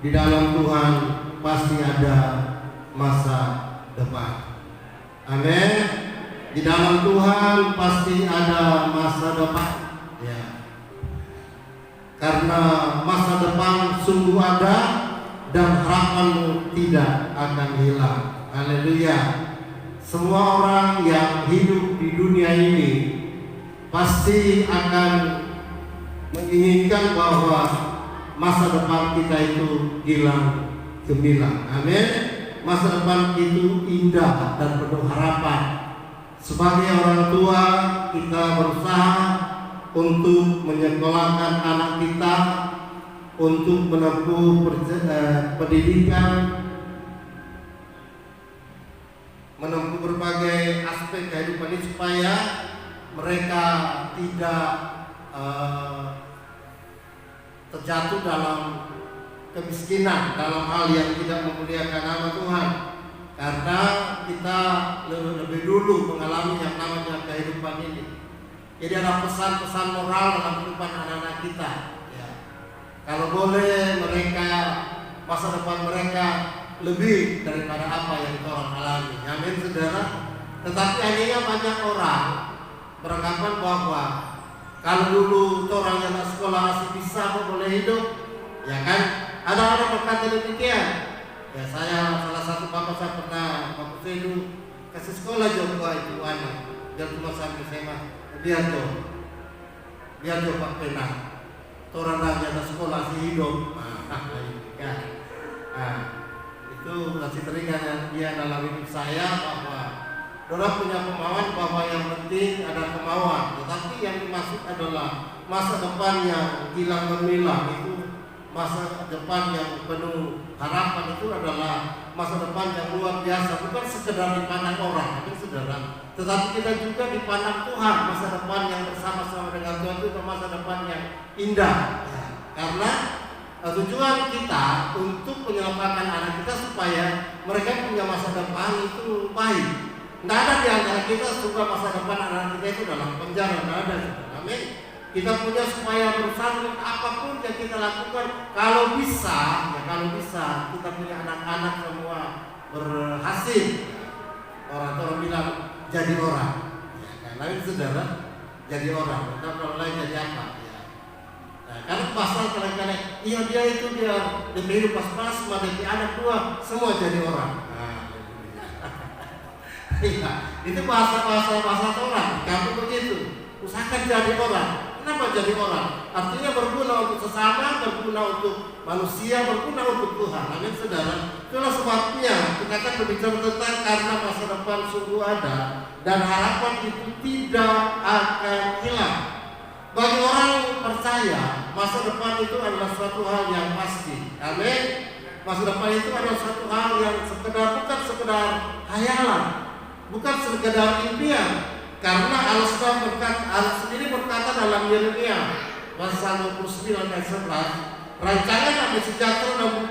di dalam Tuhan pasti ada masa depan. Amin. Di dalam Tuhan pasti ada masa depan. Ya. Karena masa depan sungguh ada dan harapanmu tidak akan hilang. Haleluya. Semua orang yang hidup di dunia ini pasti akan menginginkan bahwa masa depan kita itu gilang gemilang. Amin. Masa depan itu indah dan penuh harapan. Sebagai orang tua, kita berusaha untuk menyekolahkan anak kita, untuk menempuh pendidikan, menempuh berbagai aspek kehidupan ini supaya mereka tidak terjatuh dalam kemiskinan, dalam hal yang tidak memuliakan nama Tuhan. Karena kita lebih dulu mengalami yang namanya kehidupan ini. Jadi ada pesan-pesan moral dalam kehidupan anak-anak kita. Ya. Kalau boleh mereka, masa depan mereka lebih daripada apa yang kita orang alami. Amin, saudara. Tetapi akhirnya banyak orang beranggapan bahwa kalau dulu orang yang sekolah masih bisa kok boleh hidup, ya kan? Ada orang berkata demikian. Ya, saya salah satu bapak saya pernah Bapak Sedu kasih sekolah Joko itu anak, dia cuma sampai SMA. Biar tuh Pak Pena, orang lagi ada sekolah si hidup. Itu masih teringat dia dalam hidup saya bahwa orang punya kemauan, bahwa yang penting ada kemauan. Tetapi yang dimaksud adalah masa depan yang gilang gemilang itu. Masa depan yang penuh harapan itu adalah masa depan yang luar biasa, bukan sekedar dipandang orang, tapi saudara, tetapi kita juga dipandang Tuhan. Masa depan yang bersama-sama dengan Tuhan itu masa depan yang indah. Ya, karena tujuan kita untuk menyelamatkan anak kita supaya mereka punya masa depan itu baik. Tidak ada di antara kita suka masa depan anak kita itu dalam penjara, tidak ada. Amin. Kita punya supaya berusaha untuk apapun yang kita lakukan, kalau bisa kita punya anak-anak semua berhasil. Orang bilang jadi orang. Ya, karena itu saudara jadi orang. Kita kalau lain jadi apa? Ya. Nah, karena pasal kadang-kadang, iya dia hidup pas-pas, menjadi anak dua, semua jadi orang. Iya, itu bahasa orang. Kamu begitu. Usahakan jadi orang. Kenapa jadi orang? Artinya berguna untuk sesama, berguna untuk manusia, berguna untuk Tuhan. Amin, saudara. Itulah sebabnya kita akan berbicara tentang karena masa depan sungguh ada dan harapan itu tidak akan hilang. Bagi orang percaya, masa depan itu adalah suatu hal yang pasti. Amin. Masa depan itu adalah suatu hal yang bukan sekedar hayalan, bukan sekedar impian. Karena Allah sendiri berkata dalam Yeremia pasal 29 ayat 11, rancangan damai sejahtera dan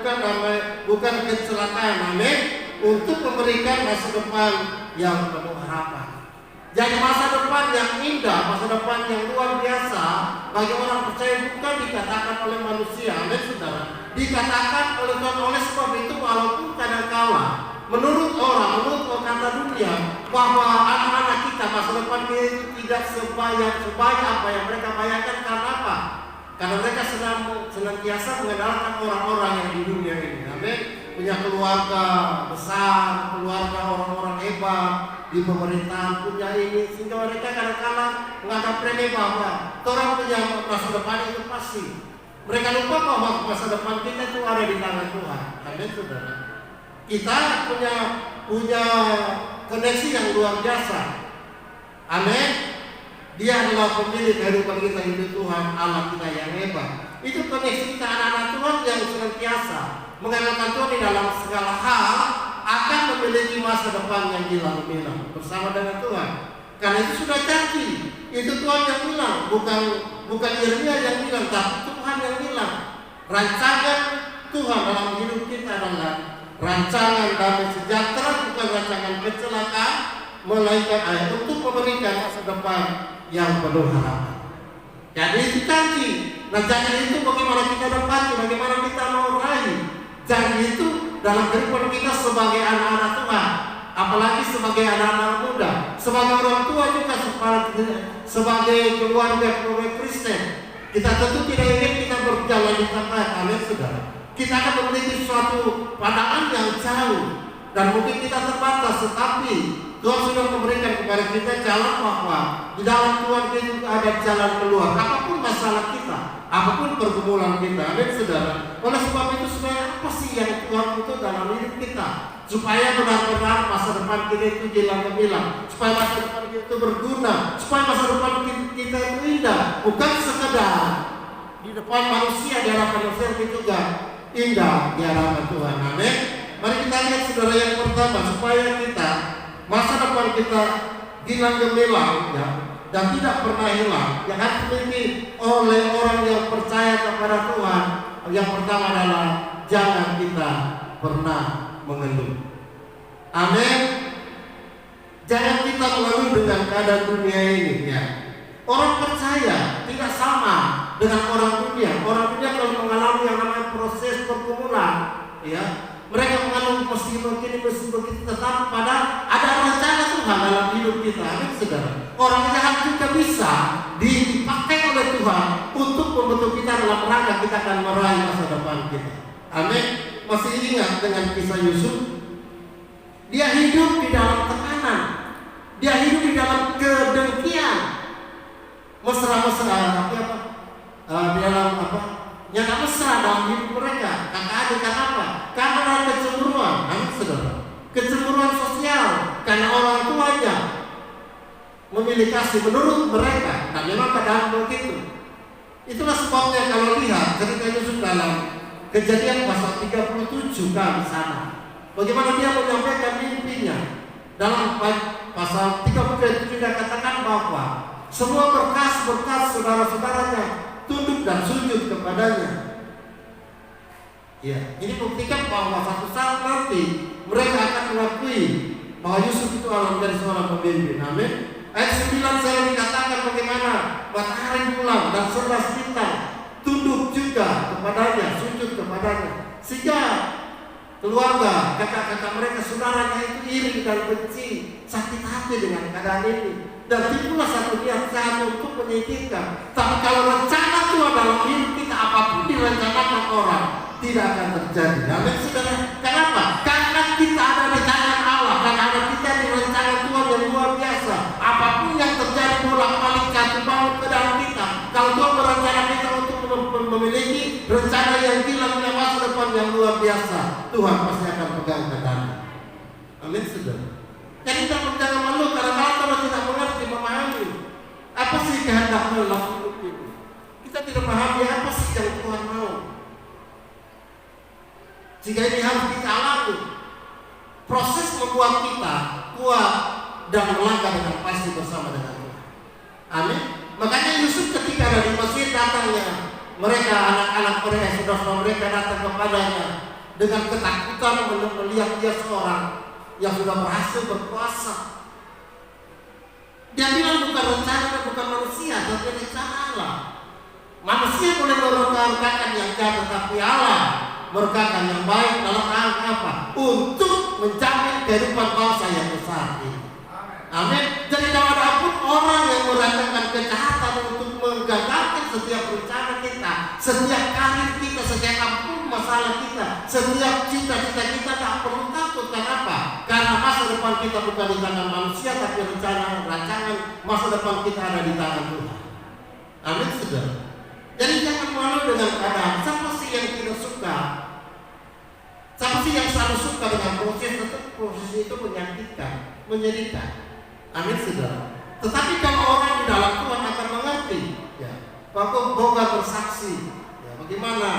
bukan kecelakaan, amin, untuk memberikan masa depan yang penuh harapan. Jadi masa depan yang indah, masa depan yang luar biasa bagi orang percaya bukan dikatakan oleh manusia, amin, saudara. Dikatakan oleh Tuhan. Oleh sebab itu walaupun kadang-kala menurut kata dunia bahwa anak-anak kita masa depan itu tidak sebanyak apa yang mereka bayangkan. Karena apa? Karena mereka senantiasa mengandalkan orang-orang yang di dunia ini. Amin. Punya keluarga besar, keluarga orang-orang hebat di pemerintahan, punya ini, sehingga mereka kadang-kadang menganggap remeh bahwa orang punya masa depan itu pasti. Mereka lupa bahwa masa depan kita itu ada di tangan Tuhan. Amin, saudara. Kita punya koneksi yang luar biasa. Amin. Dia adalah pemilik kehidupan kita, itu Tuhan Allah kita yang hebat. Itu koneksi kita anak-anak Tuhan yang senantiasa mengandalkan Tuhan di dalam segala hal akan memiliki masa depan yang gilang gemilang bersama dengan Tuhan. Karena itu sudah janji. Itu Tuhan yang bilang, bukan Yeremia yang bilang, tapi Tuhan yang bilang. Rancangan Tuhan dalam hidup kita adalah rancangan damai sejahtera, bukan rancangan kecelakaan, melainkan ayat untuk memberikan masa depan yang penuh harapan. Jadi itu janji. Rancangan itu bagaimana kita dapat, bagaimana kita mau raih. Janji itu dalam kehidupan kita sebagai anak-anak Tuhan, apalagi sebagai anak-anak muda, sebagai orang tua juga, sebagai keluarga Kristen. Kita tentu tidak ingin kita berjalan di tengah. Amin, saudara. Kita akan memiliki suatu pandangan yang jauh dan mungkin kita terbatas, tetapi Tuhan sudah memberikan kepada kita jalan bahwa di dalam Tuhan itu ada jalan keluar. Apapun masalah kita, apapun pergumulan kita, amin, saudara. Oleh sebab itu sebenarnya apa sih yang Tuhan butuh dalam hidup kita, supaya benar-benar masa depan kita itu gemilang, supaya masa depan kita itu berguna, supaya masa depan kita itu indah, bukan sekedar di depan manusia, di hadapan manusia, tapi juga indah di hadapan Tuhan. Amin. Mari kita lihat, saudara, yang pertama, supaya kita masa depan kita gilang gemilang, ya, dan tidak pernah hilang, yang harus dimiliki oleh orang yang percaya kepada Tuhan. Yang pertama adalah jangan kita pernah mengeluh. Amin. Jangan kita mengeluh dengan keadaan dunia ini, ya. Orang percaya tidak sama dengan orang dunia. Orang dunia kalau mengalami yang namanya proses pergumulan, ya, mereka mengalami mesti begini, tetapi pada ada rencana Tuhan dalam hidup kita. Amin, saudara. Orang jahat juga bisa dipakai oleh Tuhan untuk membentuk kita dalam rangka kita akan meraih masa depan kita. Amin. Masih ingat dengan kisah Yusuf? Dia hidup di dalam tekanan, dia hidup di dalam kedengkian, mesra-mesra, tapi apa? Di dalam apa? Nyata mesra dalam hidup mereka. Kakak adik, kenapa? Karena ada kecemburuan. Amin, saudara. Kecemburuan sosial karena orang tuanya memilih kasih menurut mereka. Nah, memang keadaan begitu. Itulah sebabnya kalau lihat ketika Yusuf dalam Kejadian pasal 37 kan di sana, bagaimana dia menyampaikan mimpinya. Dalam pasal 37 dia katakan bahwa semua berkas-berkas saudara-saudaranya tunduk dan sujud kepadanya. Ya, ini buktikan bahwa satu saat nanti mereka akan mengakui bahwa Yusuf itu adalah menjadi seorang pemimpin. Amin. Ayat 9 saya dikatakan bagaimana matahari, bulan dan 11 bintang tunduk juga kepadanya, sujud kepadanya, sehingga keluarga, kakak-kakak mereka, saudaranya itu iri dan benci, sakit hati dengan keadaan ini, dan timbullah satu niat jahat untuk menyingkirkan. Tapi kalau rencana Tuhan dalam hidup kita, apapun direncanakan orang tidak akan terjadi. Amin, saudara. Kenapa? Karena kita ada di tangan Allah, karena ada kita di rencana Tuhan yang luar biasa. Apapun yang terjadi bolak-balik jatuh bangun ke dalam kita, kalau Tuhan berencana kita untuk memiliki rencana yang gilang punya masa depan yang luar biasa, Tuhan pasti akan pegang tangannya. Amin, saudara. Jadi kita jangan malu karena kalau tidak mengerti, memahami apa sih kehendak Allah dalam hidup ini. Kita tidak memahami apa sih yang Tuhan mau. Jika ini harus kita alami, proses membuat kita kuat dan melangkah dengan pasti bersama dengan Tuhan. Amin. Makanya Yusuf ketika ada di Mesir, datangnya mereka, anak-anak mereka, saudara-saudara mereka datang kepadanya dengan ketakutan melihat dia seorang yang sudah berhasil berkuasa. Dia bilang bukan rencana, bukan manusia, tapi rencana Allah. Manusia boleh merencanakan yang jahat, tetapi Allah merencanakan yang baik dalam rangka apa? Untuk menjamin kehidupan bangsa yang besar ini. Amin. Jadi kalau ada pun orang yang merancangkan kejahatan untuk menggagalkan setiap rencana kita, setiap karir kita, setiap apapun masalah kita, setiap cita-cita kita, tak perlu takut. Kenapa? Karena masa depan kita bukan di tangan manusia, tapi rancangan masa depan kita ada di tangan Tuhan. Amin, saudara. Jadi jangan malu dengan keadaan. Siapa sih yang tidak suka? Siapa sih yang selalu suka dengan proses? Tetap proses itu menyakitkan, menyedihkan. Amin, saudara. Tetapi kalau orang di dalam Tuhan akan mengerti, ya, bahwa Boga bersaksi, ya, bagaimana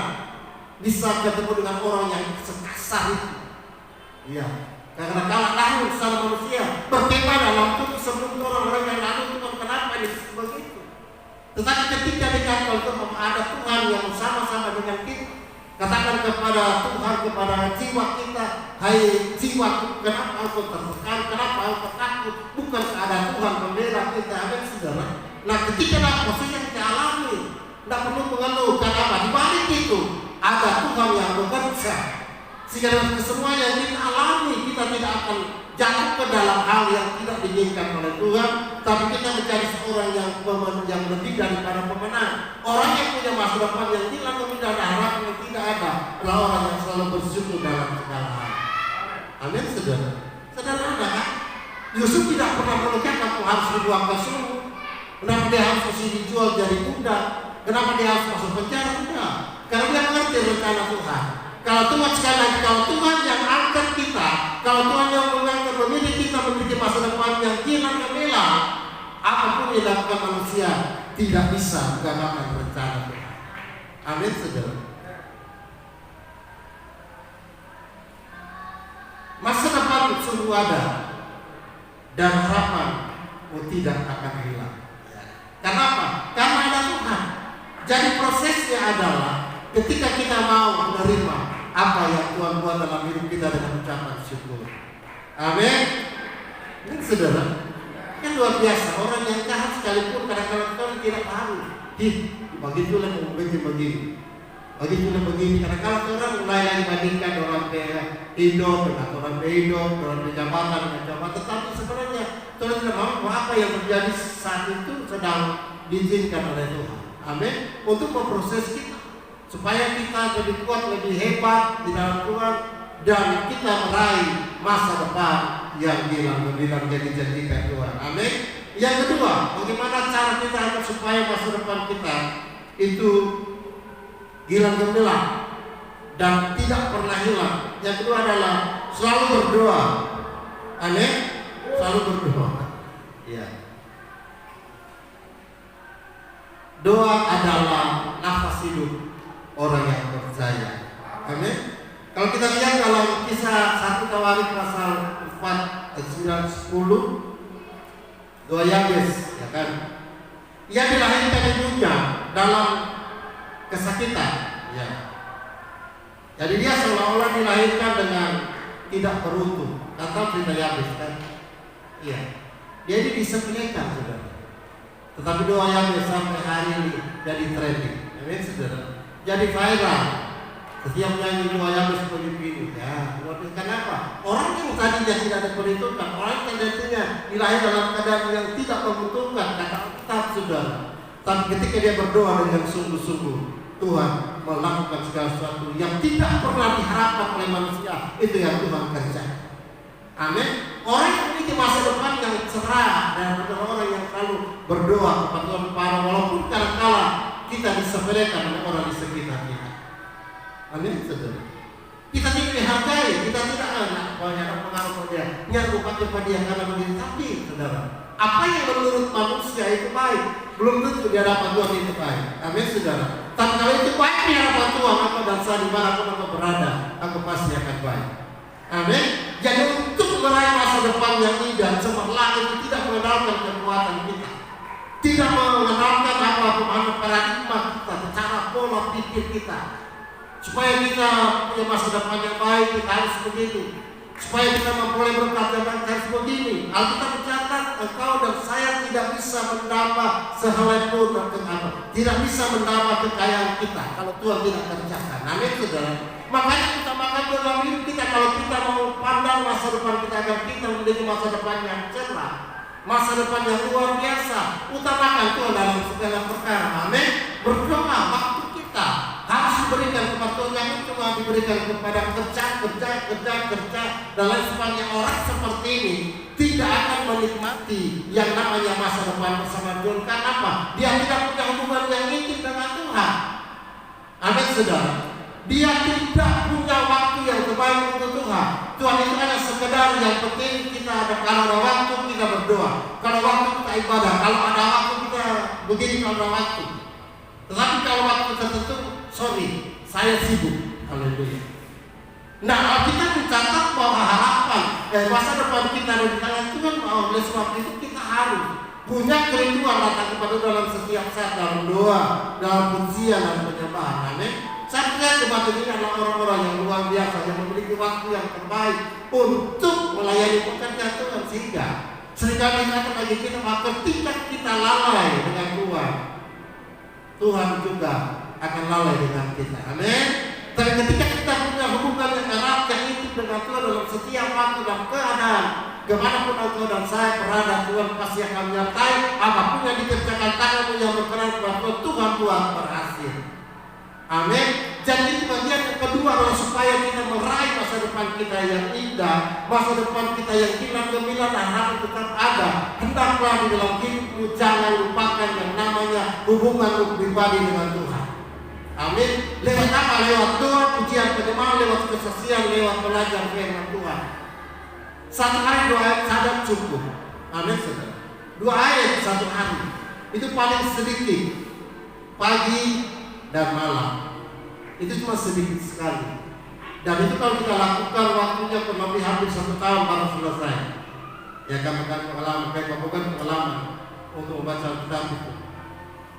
bisa ketemu dengan orang yang sekasar itu, ya, karena kalah lahir secara manusia, berkemah dalam tubuh sebelum orang-orang yang lalu Tuhan, kenapa ini begitu? Tetapi ketika dikatakan ada Tuhan yang bersama-sama dengan kita, katakan kepada Tuhan, kepada jiwa kita, hai jiwa, kenapa engkau tertekan, kenapa engkau takut? Bukan ada Tuhan membela kita, amin, saudara. Nah, ketika ada proses yang kita alami, tidak perlu mengeluh. Kenapa? Di balik itu ada Tuhan yang bekerja. Sehingga dengan kesemua yang kita alami, kita tidak akan jatuh ke dalam hal yang tidak diinginkan oleh Tuhan, tapi kita menjadi seorang yang lebih daripada pemenang. Orang yang punya masa depan yang hilang, yang tidak ada harapan, yang tidak ada, adalah orang yang selalu bersyukur dalam segala hal. Amin, saudara. Sederhana kan? Yusuf tidak pernah menolak aku harus dibuang ke sumur. Kenapa dia harus mesti dijual jadi budak? Kenapa dia harus masuk penjara? Tidak. Karena dia mengerti rencana Tuhan. Kalau Tuhan sekali lagi, kalau Tuhan yang angkat kita, kalau Tuhan yang mengangkat memilih kita memiliki masa depan yang kilang gemilang, apapun yang dilakukan manusia tidak bisa menggagalkan rencana Tuhan. Amin, saudara. Masa depan sungguh ada dan harapan tidak akan hilang. Kenapa? Karena ada Tuhan. Jadi prosesnya adalah ketika kita mau menerima apa yang Tuhan buat dalam hidup kita dengan ucapan syukur. Amin. Ini saudara, kan luar biasa. Orang yang jahat sekalipun kadang-kadang kita tidak tahu. Begitulah begini. Begitu begini, karena kalau orang mulai dibandingkan orang hidup dengan orang hidup, orang jabatan dengan jabatan, tetapi sebenarnya Tuhan tidak mau apa yang terjadi saat itu sedang diizinkan oleh Tuhan. Amin. Untuk memproses kita supaya kita lebih kuat, lebih hebat di dalam Tuhan dan kita meraih masa depan yang bilang jadi janjikan Tuhan. Amin. Yang kedua, bagaimana cara kita supaya masa depan kita itu gilang gemilang dan tidak pernah hilang. Yang kedua adalah selalu berdoa. Amin. Selalu berdoa. Ya. Doa adalah nafas hidup orang yang percaya. Amin. Kalau kita lihat dalam kisah 1 Tawarikh pasal 4 ayat 9-10, doa Yabes, ya kan? Ia dilahirkan di dunia dalam kesakitan, ya. Jadi dia seolah-olah dilahirkan dengan tidak berutuh. Kata cerita Yabes kan? Iya. Dia ini disepelekan, saudara. Tetapi doa Yabes sampai hari ini jadi trending. Amin, saudara. Jadi viral. Setiap nyanyi doa Yabes begini. Ya, kenapa? Orang yang tadinya tidak ada perhitungan, orang yang tadinya dilahirkan dalam keadaan yang tidak membutuhkan, kata tetap, saudara. Tapi ketika dia berdoa dengan sungguh-sungguh, Tuhan melakukan segala sesuatu yang tidak pernah diharapkan oleh manusia. Itu yang Tuhan kerjakan. Amin. Orang yang memiliki masa depan yang cerah dan adalah orang yang selalu berdoa kepada Tuhan, walaupun kadang-kala kita disepelekan oleh orang di sekitar kita. Amin, saudara. Kita tidak dihargai, kita tidak banyak pengaruh pada dia, nyaruk pada dia karena begini. Tapi, saudara, apa yang menurut manusia itu baik, belum tentu di hadapan Tuhan itu baik. Amin, saudara. Tapi kalau itu baik di hadapan Tuhan, apa dan saat dimanapun aku berada, aku pasti akan baik. Amin. Jadi untuk meraih masa depan yang indah, cemerlang itu tidak mengenalkan kekuatan kita, tidak mengenalkan apa paradigma kita, cara pola pikir kita. Supaya kita punya masa depan yang baik, kita harus begitu. Supaya kita memperoleh berkat yang baik, harus begini. Alkitab mencatat, engkau dan saya tidak bisa mendapat sehelai pun, tidak bisa mendapat kekayaan kita kalau Tuhan tidak kerjakan. Amin, saudara. Makanya kita makan dalam hidup kita, kalau kita mau pandang masa depan kita agar kita memiliki masa depan yang cerah, masa depan yang luar biasa, utamakan Tuhan dalam segala perkara. Amin. Berdoa, waktu kita harus diberikan kepada Tuhan, yang cuma diberikan kepada kerja dan lain sebagainya. Orang seperti ini tidak akan menikmati yang namanya masa depan bersama Tuhan. Karena apa? Dia tidak punya hubungan yang intim dengan Tuhan. Amin, saudara. Dia tidak punya waktu yang terbaik untuk Tuhan. Tuhan itu hanya sekedar yang penting kita ada, kalau ada waktu kita berdoa, kalau waktu kita ibadah, kalau ada waktu kita begini, kalau ada waktu. Tetapi kalau waktu tertentu, sorry, saya sibuk. Haleluya. Nah, kita mencatat bahwa harapan masa depan kita ada di tangan Tuhan. Oleh sebab itu kita harus punya kerinduan datang kepada dalam setiap saat, dalam doa, dalam pujian dan penyembahan. Amin. Saya percaya jemaat ini adalah orang-orang yang luar biasa, yang memiliki waktu yang terbaik untuk melayani pekerjaan Tuhan. Sehingga seringkali kata bagi kita, ketika kita lalai dengan Tuhan, Tuhan juga akan lalai dengan kita. Amin. Dan ketika kita punya hubungan yang erat, pekerjaan. Kemanapun engkau dan saya berada, Tuhan pasti akan menyertai. Apapun yang dikerjakan tanganmu yang berkenan kepada Tuhan, Tuhan berhasil. Amin. Jadi itu bagian yang kedua adalah supaya kita meraih masa depan kita yang indah, masa depan kita yang kilat gemilang dan harapan tetap ada. Hendaklah di dalam hidupmu jangan lupakan yang namanya hubungan pribadi dengan Tuhan. Amin. Lewat apa? Lewat doa, pujian, penyembahan, lewat kesaksian, lewat belajar firman Tuhan. Satu hari 2 ayat sadar cukup. Amin, saudara. 2 ayat 1 hari itu paling sedikit, pagi dan malam. Itu cuma sedikit sekali. Dan itu kalau kita lakukan waktunya kurang lebih hampir 1 tahun baru selesai. Ya kan pengalaman, kayak bukan pengalaman untuk membaca kitab itu.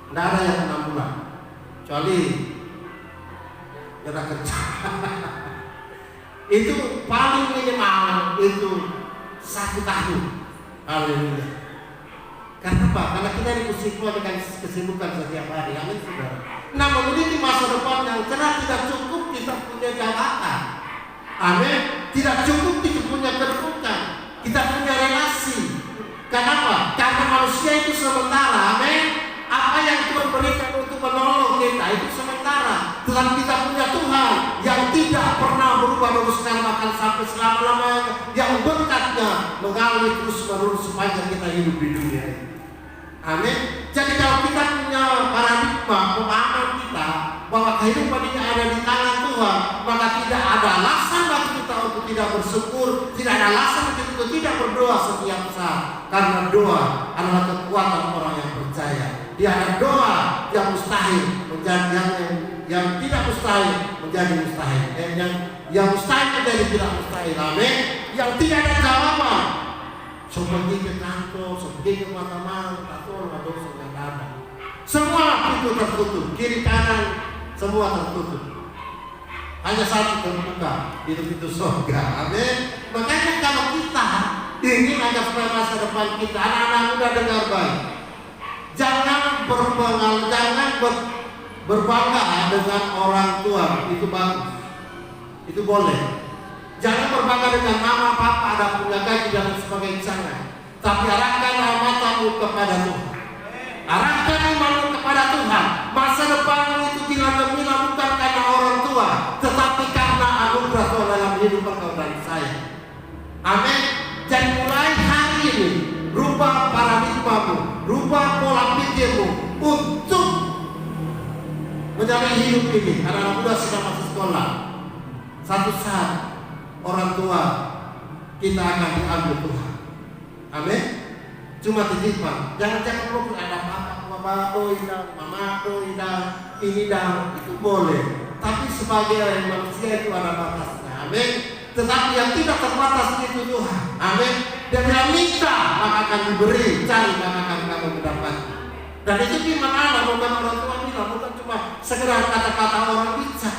Tidak ada yang 6 bulan. Kecuali kita kerja. Itu paling minimal itu 1 tahun. Haleluya. Karena apa? Karena kita dikumpulkan dengan kesibukan setiap hari. Amin, saudara. Nah, memiliki masa depan yang cerah tidak cukup kita punya jabatan. Amin. Tidak cukup kita punya kedudukan. Kita punya relasi. Kenapa? Karena manusia itu sementara. Amin. Apa yang Tuhan berikan untuk menolong kita itu sementara. Tetapi kita punya Tuhan yang tidak pernah berubah dari sekarang akan sampai selama-lamanya, yang berkatnya mengalir terus menerus sepanjang kita hidup di dunia ini. Amin. Jadi kalau kita punya paradigma pemahaman kita bahwa kehidupan ini ada di tangan Tuhan, maka tidak ada alasan bagi kita untuk tidak bersyukur, tidak ada alasan bagi kita untuk tidak berdoa setiap saat. Karena doa adalah kekuatan orang yang percaya. Dia ada doa yang mustahil menjadi yang tidak mustahil menjadi mustahil. Yang mustahil menjadi tidak mustahil. Amin. Yang tidak ada jawaban. Seperti ke kantor, seperti ke mata-mata, atau nggak ada. Semua pintu tertutup, kiri kanan semua tertutup. Hanya satu terbuka, itu pintu surga. Amin. Makanya kalau kita ingin agar supaya masa depan kita, anak-anak muda dengar baik. Jangan berbangga dengan orang tua, itu bagus, itu boleh. Jangan berbangga dengan mama, papa, ada punya gaji dan sebagainya, jangan. Tapi arahkan matamu kepada Tuhan. Arahkan imanmu kepada Tuhan. Masa depanmu itu tidak gemilang bukan karena orang tua, tetapi karena anugerah Tuhan dalam hidup engkau dan saya. Amin. Jadi mulai hari ini, rubah paradigmamu, rubah pola pikirmu untuk menjalani hidup ini. Anak-anak muda sedang masuk sekolah. Satu saat orang tua kita akan diambil Tuhan. Amin. Cuma titipan. Jangan lupa ada papa doidang, mama doidang, ini dang, itu boleh. Tapi sebagai manusia itu ada batasnya. Amin. Tetapi yang tidak terbatas itu Tuhan. Amin. Dan yang minta maka akan diberi, cari maka akan kamu mendapatkan. Dan itu gimana? Bukan orang tua bilang, bukan cuma sekedar kata-kata orang bijak.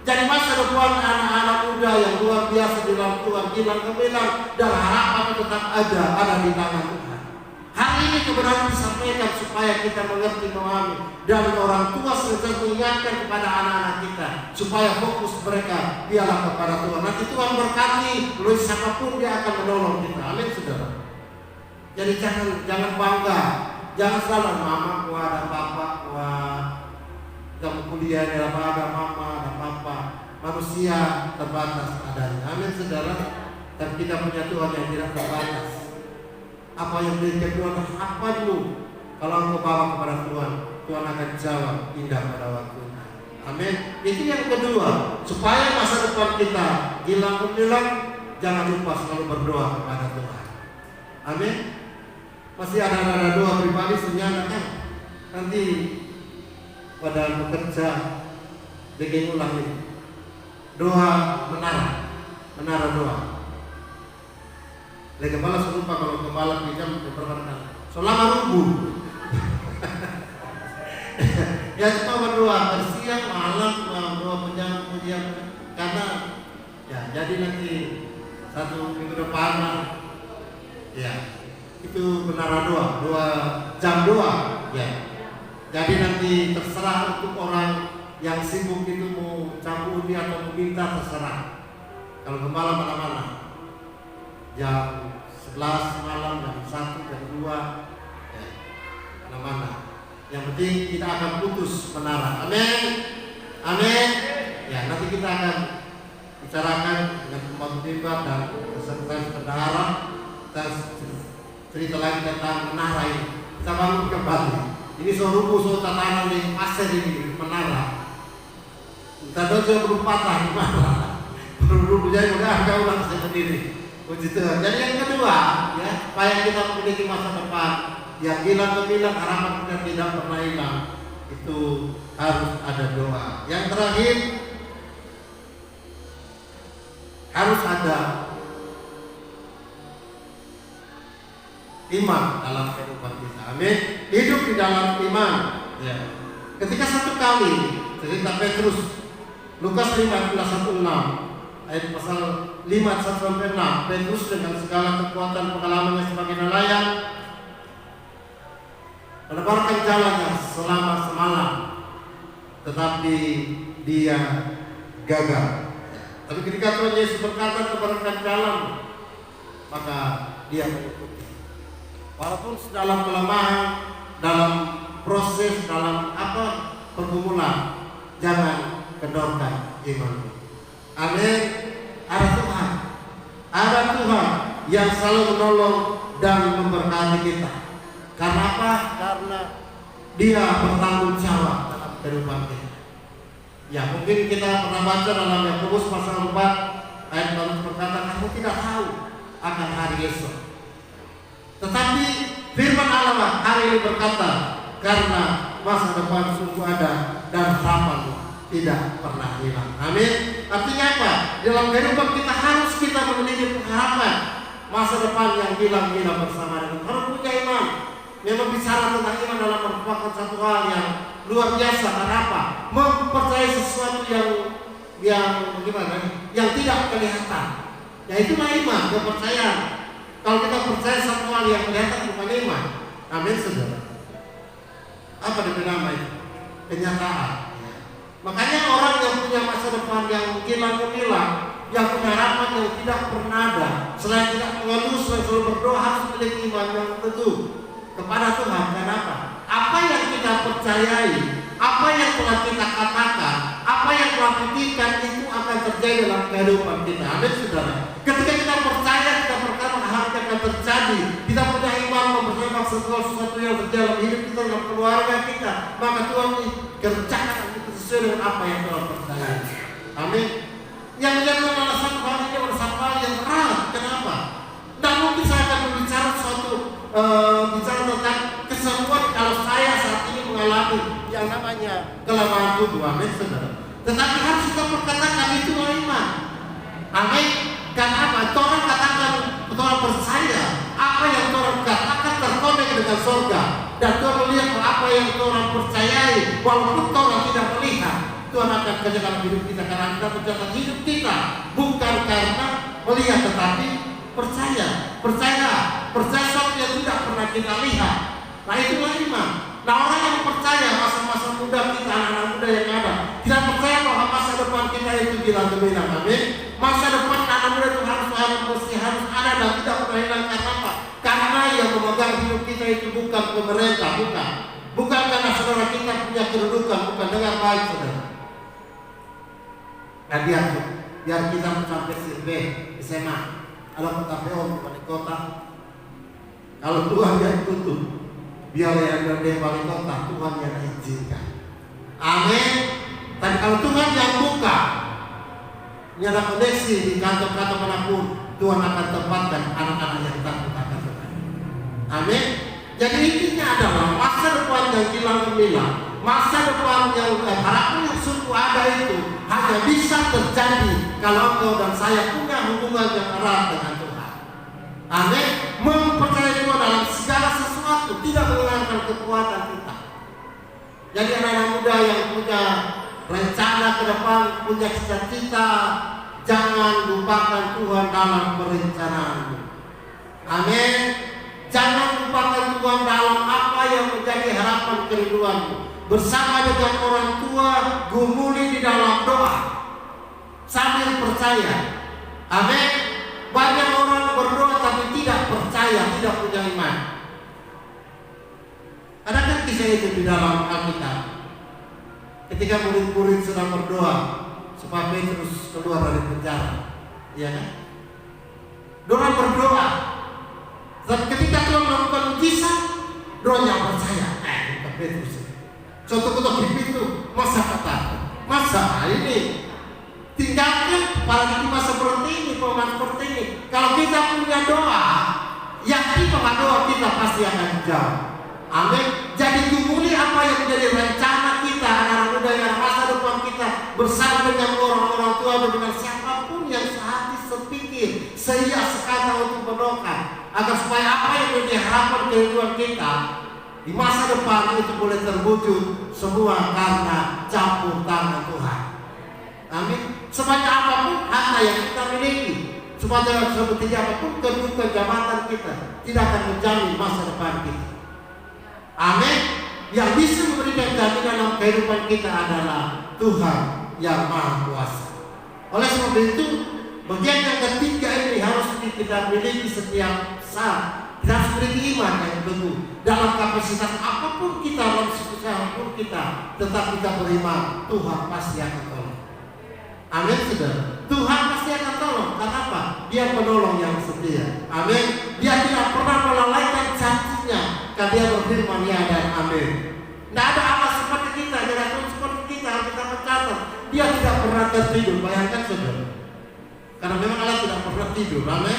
Jadi masa depan anak-anak muda yang luar biasa di dalam Tuhan, gilang gemilang dan harapan tetap ada di tangan Tuhan. Hari ini kebenaran disampaikan supaya kita mengerti, memahami, dan orang tua senantiasa mengingatkan kepada anak-anak kita supaya fokus mereka biarlah kepada Tuhan. Nanti Tuhan berkati, melalui siapapun dia akan menolong kita. Amin, saudara. Jadi jangan bangga, jangan selalu mama, ada papa, kamu kuliah ada mama, ada papa. Manusia terbatas adanya. Amin, saudara. Dan kita punya Tuhan yang tidak terbatas. Apa yang diberikan Tuhan, apa dulu? Kalau engkau bawa kepada Tuhan, Tuhan akan jawab indah pada waktunya. Amin. Itu yang kedua, supaya masa depan kita gilang gemilang, jangan lupa selalu berdoa kepada Tuhan. Amin. Masih ada doa pribadi senyana kan? Nanti pada bekerja bikin ulang ini. Doa menara doa. Lagi kepala serupa kalau kepala pinjam berperkara. Selama rubuh. Ya cuma berdoa bersiang malam doa pujian karena ya jadi nanti 1 minggu depan ya itu menara doa jam doa ya. Jadi nanti terserah untuk orang yang sibuk itu mau campuri atau meminta terserah. Kalau gembala mana-mana. jam 11 malam, jam 1, jam 2, ya, mana-mana. Yang penting kita akan putus menara. Amin. Amin. Ya, nanti kita akan bicarakan dengan pembantu mimbar dan sekretaris bendahara. Kita cerita lagi tentang menara ini. Kita bangun kembali. Ini rubuh tatanan di pasir ini menara. Kita dojo belum patah gimana? Belum jadi udah agak ulang sendiri. Puji Tuhan. Jadi yang kedua, ya, supaya kita memiliki masa depan yang hilang gemilang, harapan kita tidak pernah hilang, itu harus ada doa. Yang terakhir, harus ada iman dalam kehidupan kita. Amin. Hidup di dalam iman. Ya. Ketika satu kali cerita Petrus, Lukas 15:1-6, ayat pasal 5:1-6, Petrus dengan segala kekuatan pengalamannya sebagai nelayan menebarkan jalannya selama semalam, tetapi dia gagal. Tapi ketika Tuhan Yesus berkata tebarkan jalan, maka dia mengikuti. Walaupun dalam kelemahan, dalam proses, dalam pergumulan, jangan kendorkan imanmu. Amin. Ada Tuhan, ada Tuhan yang selalu menolong dan memberkati kita. Karena apa? Karena Dia bertanggung jawab dalam kehidupan kita. Ya, mungkin kita pernah baca dalam Yakobus pasal 4 ayat 4 berkata, kamu tidak tahu akan hari esok. Tetapi firman Allah hari ini berkata, karena masa depan sungguh ada dan harapanmu tidak pernah hilang. Amin. Artinya apa? Dalam kehidupan kita harus kita memiliki pengharapan masa depan yang hilang bersama dengan harus punya iman. Memang bicara tentang iman dalam merupakan satu hal yang luar biasa. Karena apa? Mempercayai sesuatu yang bagaimana? Yang tidak kelihatan. Ya itulah iman, kepercayaan. Kalau kita percaya satu hal yang kelihatan bukan iman. Amin, saudara. Apa nama itu? Kenyataan. Ya. Makanya orang yang punya masa depan yang gemilang, yang punya harapan yang tidak pernah ada, selain tidak mengeluh, selain selalu berdoa, harus memiliki iman yang teguh kepada Tuhan. Kenapa? Apa yang kita percayai, apa yang telah kita katakan, apa yang telah buktikan itu akan terjadi dalam kehidupan kita. Amin, saudara. Ketika kita percaya, kita berkata hal yang akan terjadi. Kita punya iman mempercayai sesuatu yang terjadi dalam hidup kita, dalam keluarga kita, maka Tuhan kerjakan itu sesuai dengan apa yang telah percaya. Amin. Yang menyebabkan alasan hal ini adalah satu hal yang berat. Kenapa? Tidak mungkin saya akan berbicara bicara tentang kesembuhan kalau saya saat ini mengalami yang namanya kelemahan tubuh. Amin, saudara. Tetapi harus kita perkatakan itu iman. Amin. Karena apa? Orang katakan, orang percaya apa yang orang katakan terkonek dengan surga, dan Tuhan melihat apa yang orang percayai walaupun orang tidak melihat. Tuhan akan kerja dalam hidup kita karena kita menjaga hidup kita bukan karena melihat tetapi percaya sesuatu yang tidak pernah kita lihat. Nah itulah iman. Nah orang yang percaya masa-masa muda kita, anak-anak muda yang ada, tidak percaya bahwa masa depan kita itu gemilang. Amin. Masa depan anak muda itu harus ada dan tidak pernah hilang. Karena apa? Karena yang memegang hidup kita itu bukan pemerintah, bukan karena saudara kita punya kedudukan, bukan. Dengar baik, saudara. Nah biar kita mencapai SMP, SMA, kalau kota PO, wali kota, kalau Tuhan yang tutup, biar yang dari wali kota, Tuhan yang izinkan. Amin. Dan kalau Tuhan yang buka, ini ada koneksi di kantor-kantor manapun, Tuhan akan tempatkan anak-anak yang takut akan Tuhan. Amin. Jadi intinya adalah masa depan yang gemilang, masa depan yang harapan yang sungguh ada itu hanya bisa terjadi kalau engkau dan saya punya hubungan yang erat dengan Tuhan. Amin. Mempercayai Tuhan dalam segala sesuatu, tidak menggunakan kekuatan kita. Jadi anak-anak muda yang punya rencana ke depan, punya cita-cita, jangan lupakan Tuhan dalam perencanaanmu. Amin. Jangan lupakan Tuhan dalam apa yang menjadi harapan kerinduanmu. Bersama dengan orang tua, gumuli di dalam doa sambil percaya. Amin. Banyak orang berdoa tulisnya itu di dalam Alkitab. Ketika murid-murid sedang berdoa supaya Petrus keluar dari penjara, ya kan? Dorang berdoa. Dan ketika Tuhan melakukan mujizat, doanya percaya. Bukan Petrus. Contoh-contoh di pintu, masa kata, masa ini tinggalkan paradigma seperti ini, pemahaman seperti ini. Kalau kita punya doa, yakin bahwa doa kita pasti akan dijawab. Amin. Jadi gumuli apa yang menjadi rencana kita, anak-anak muda yang masa depan kita bersama dengan orang-orang tua, dengan siapapun yang sehati sepikir, seia sekata untuk berdoa, agar supaya apa yang menjadi harapan kehidupan kita di masa depan itu boleh terwujud semua karena campur tangan Tuhan. Amin. Sebanyak apapun harta yang kita miliki, seperti apapun kedudukan jabatan kita, tidak akan menjamin masa depan kita. Amin. Yang bisa memberikan jaminan dalam kehidupan kita adalah Tuhan yang Maha Kuasa. Oleh sebab itu, bagian yang ketiga ini harus kita miliki setiap saat. Kita harus memiliki iman yang teguh dalam kapasitas apapun kita, dalam situasi apapun kita, tetap kita beriman Tuhan pasti akan tolong. Amin, saudara. Tuhan pasti akan tolong. Kenapa? Dia penolong yang setia. Amin. Dia tidak pernah melalaikan janjinya. Karena dia berfirman ya dan amin. Tidak ada Allah seperti kita, tidak ada seperti kita. Kita mencatat. Dia tidak pernah tertidur. Bayangkan, saudara. Karena memang Allah tidak pernah tidur. Amin.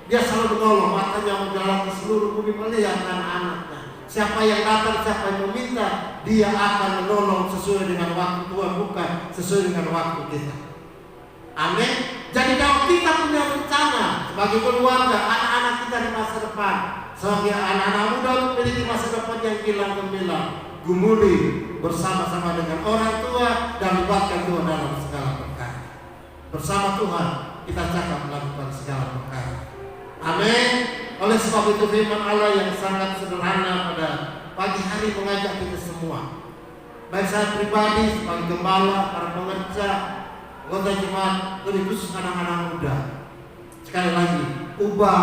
Dia selalu menolong. Matanya menjalan ke seluruh bumi melihat anak-anaknya. Siapa yang datang, siapa yang meminta, dia akan menolong sesuai dengan waktu Tuhan, bukan sesuai dengan waktu kita. Amin. Jadi kalau kita punya rencana sebagai keluarga, anak-anak kita di masa depan, sebagai anak-anak muda memiliki masa depan yang gilang gemilang, gumuli bersama-sama dengan orang tua dan libatkan Tuhan dalam segala perkara. Bersama Tuhan kita cakap melakukan segala perkara. Amin. Oleh sebab itu firman Allah yang sangat sederhana pada pagi hari mengajak kita semua, baik saya pribadi sebagai gembala, para pengerja, anggota jemaat, lebih khusus anak-anak muda. Sekali lagi, ubah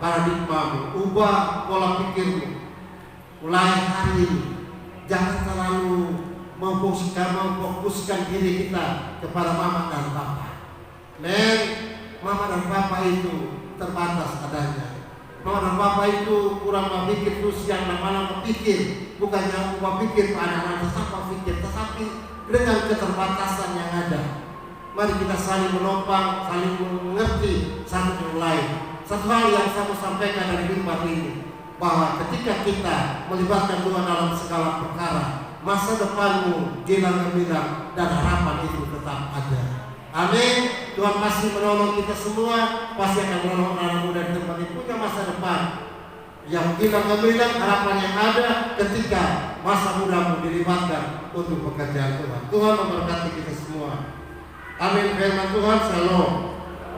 paradigmamu, ubah pola pikirmu. Mulai hari ini, jangan terlalu memfokuskan diri kita kepada mama dan papa. Mama dan papa itu terbatas adanya. Mama dan papa itu kurang berpikir, terus siang dan malam berpikir, bukannya berpikir ke anak-anak, tetapi dengan keterbatasan yang ada. Mari kita saling menopang, saling mengerti satu dengan lain. Satu hal yang saya mau sampaikan dari firman ini, bahwa ketika kita melibatkan Tuhan dalam segala perkara, masa depanmu gilang gemilang dan harapan itu tetap ada. Amin. Tuhan pasti menolong kita semua, pasti akan menolong anak muda di tempat ini punya masa depan yang gilang gemilang, harapan yang ada ketika masa mudamu dilibatkan untuk pekerjaan Tuhan. Tuhan memberkati kita semua. Amin. Firman Tuhan, shalom.